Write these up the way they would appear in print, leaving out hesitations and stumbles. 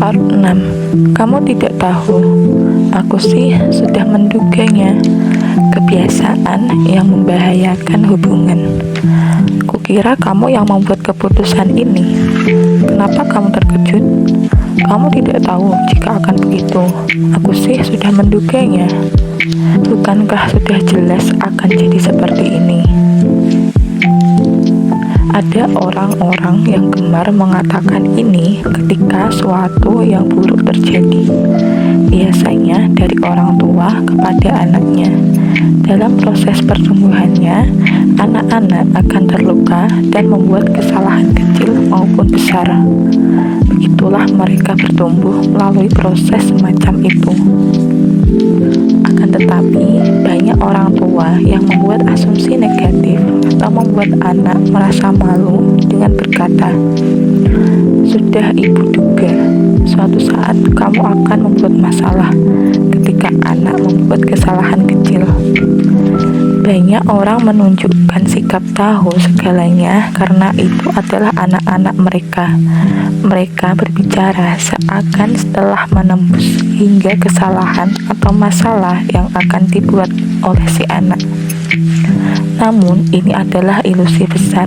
Part 6. Kamu tidak tahu. Aku sih sudah menduganya. Kebiasaan yang membahayakan hubungan. Kukira kamu yang membuat keputusan ini. Kenapa kamu terkejut? Kamu tidak tahu jika akan begitu. Aku sih sudah menduganya. Bukankah sudah jelas akan jadi seperti ini? Ada orang-orang yang gemar mengatakan ini ketika suatu yang buruk terjadi, biasanya dari orang tua kepada anaknya. Dalam proses pertumbuhannya, anak-anak akan terluka dan membuat kesalahan kecil maupun besar. Begitulah mereka bertumbuh melalui proses semacam itu. Akan tetapi, banyak orang tua yang membuat asumsi negatif atau membuat anak merasa malu dengan berkata, "Sudah ibu duga, suatu saat kamu akan membuat masalah ketika anak membuat kesalahan kecil." Banyak orang menunjukkan sikap tahu segalanya karena itu adalah anak-anak mereka. Mereka berbicara seakan setelah menembus hingga kesalahan atau masalah yang akan dibuat oleh si anak. Namun ini adalah ilusi besar.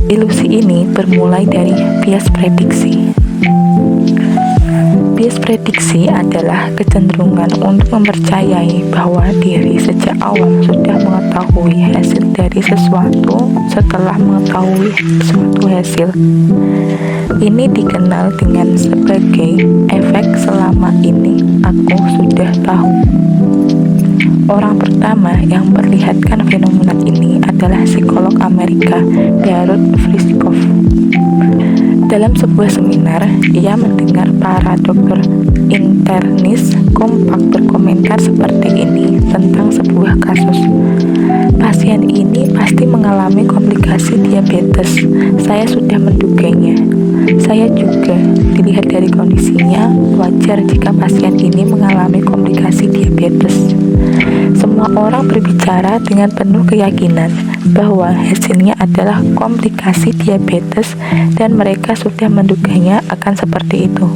Ilusi ini bermulai dari bias prediksi. Bias prediksi adalah kecenderungan untuk mempercayai bahwa diri sejak awal sudah mengetahui hasil dari sesuatu setelah mengetahui suatu hasil. Ini dikenal dengan sebagai efek selama ini aku sudah tahu. Orang pertama yang memperlihatkan fenomena ini adalah psikolog Amerika Darul Friskov. Dalam sebuah seminar, ia mendengar para dokter internis kompak berkomentar seperti ini tentang sebuah kasus. Pasien ini pasti mengalami komplikasi diabetes. Saya sudah menduganya. Saya juga, dilihat dari kondisinya, wajar jika pasien ini mengalami komplikasi diabetes. Semua orang berbicara dengan penuh keyakinan bahwa hasilnya adalah komplikasi diabetes dan mereka sudah menduganya akan seperti itu.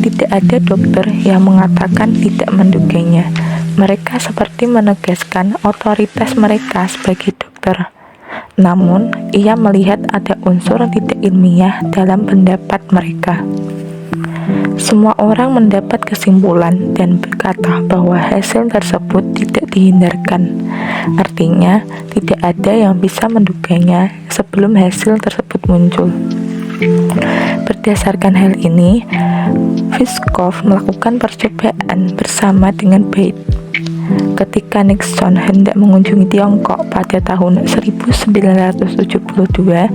Tidak ada dokter yang mengatakan tidak menduganya. Mereka seperti menegaskan otoritas mereka sebagai dokter. Namun, ia melihat ada unsur tidak ilmiah dalam pendapat mereka. Semua orang mendapat kesimpulan dan berkata bahwa hasil tersebut tidak dihindarkan. Artinya, tidak ada yang bisa menduganya sebelum hasil tersebut muncul. Berdasarkan hal ini, Friskov melakukan percobaan bersama dengan Beit. Ketika Nixon hendak mengunjungi Tiongkok pada tahun 1972,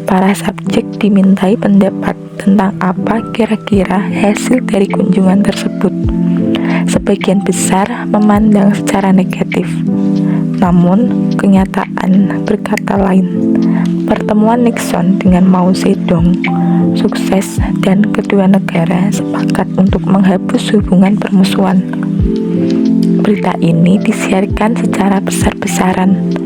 para subjek dimintai pendapat tentang apa kira-kira hasil dari kunjungan tersebut. Sebagian besar memandang secara negatif. Namun, kenyataan berkata lain. Pertemuan Nixon dengan Mao Zedong sukses dan kedua negara sepakat untuk menghapus hubungan permusuhan. Berita ini disiarkan secara besar-besaran.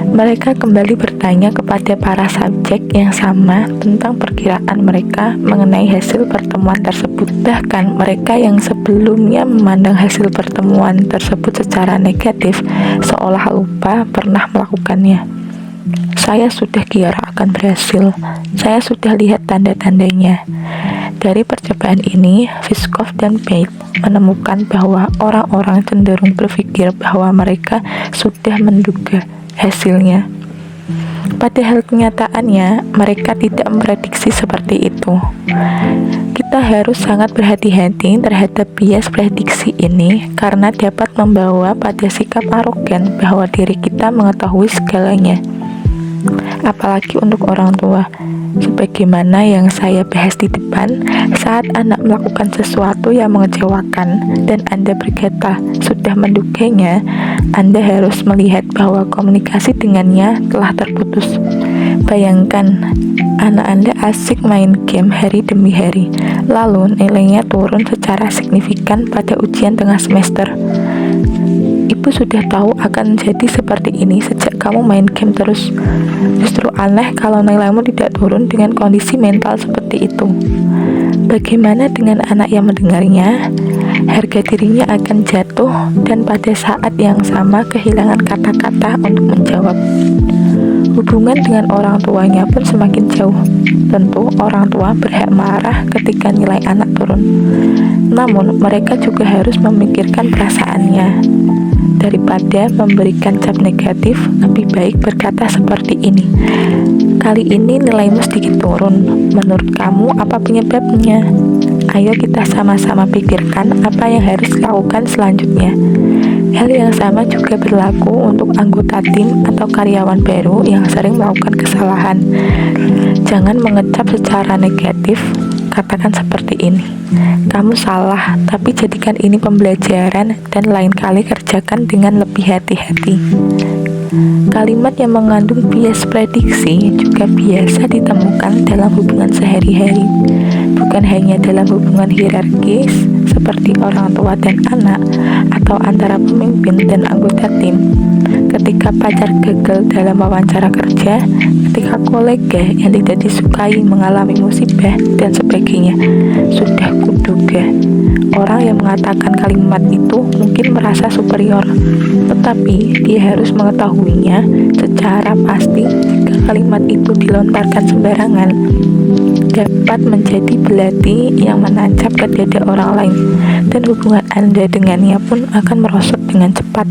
Mereka kembali bertanya kepada para subjek yang sama tentang perkiraan mereka mengenai hasil pertemuan tersebut. Bahkan mereka yang sebelumnya memandang hasil pertemuan tersebut secara negatif seolah lupa pernah melakukannya. Saya sudah kira akan berhasil. Saya sudah lihat tanda-tandanya. Dari percobaan ini, Friskov dan Beit menemukan bahwa orang-orang cenderung berpikir bahwa mereka sudah menduga hasilnya. Padahal kenyataannya, mereka tidak memprediksi seperti itu. Kita harus sangat berhati-hati terhadap bias prediksi ini karena dapat membawa pada sikap arogan bahwa diri kita mengetahui segalanya. Apalagi untuk orang tua. Sebagaimana yang saya bahas di depan, saat anak melakukan sesuatu yang mengecewakan dan Anda berkata sudah menduganya, Anda harus melihat bahwa komunikasi dengannya telah terputus. Bayangkan, anak Anda asik main game hari demi hari, lalu nilainya turun secara signifikan pada ujian tengah semester. Ibu sudah tahu akan jadi seperti ini sejak kamu main game terus. Justru aneh kalau nilaimu tidak turun dengan kondisi mental seperti itu. Bagaimana dengan anak yang mendengarnya? Harga dirinya akan jatuh dan pada saat yang sama kehilangan kata-kata untuk menjawab. Hubungan dengan orang tuanya pun semakin jauh. Tentu orang tua berhak marah ketika nilai anak turun. Namun mereka juga harus memikirkan perasaannya. Daripada memberikan cap negatif, lebih baik berkata seperti ini. Kali ini nilaimu sedikit turun. Menurut kamu apa penyebabnya? Ayo kita sama-sama pikirkan apa yang harus dilakukan selanjutnya. Hal yang sama juga berlaku untuk anggota tim atau karyawan baru yang sering melakukan kesalahan. Jangan mengecap secara negatif, katakan seperti ini. Kamu salah, tapi jadikan ini pembelajaran dan lain kali kerjakan dengan lebih hati-hati. Kalimat yang mengandung bias prediksi juga biasa ditemukan dalam hubungan sehari-hari, bukan hanya dalam hubungan hierarkis seperti orang tua dan anak atau antara pemimpin dan anggota tim. Ketika pacar gagal dalam wawancara kerja, ketika kolega yang tidak disukai mengalami musibah dan sebagainya. Sudah kuduga, orang yang mengatakan kalimat itu mungkin merasa superior, tetapi dia harus mengetahuinya secara pasti jika kalimat itu dilontarkan sembarangan dapat menjadi belati yang menancap ke dada orang lain, dan hubungan Anda dengannya pun akan merosot dengan cepat.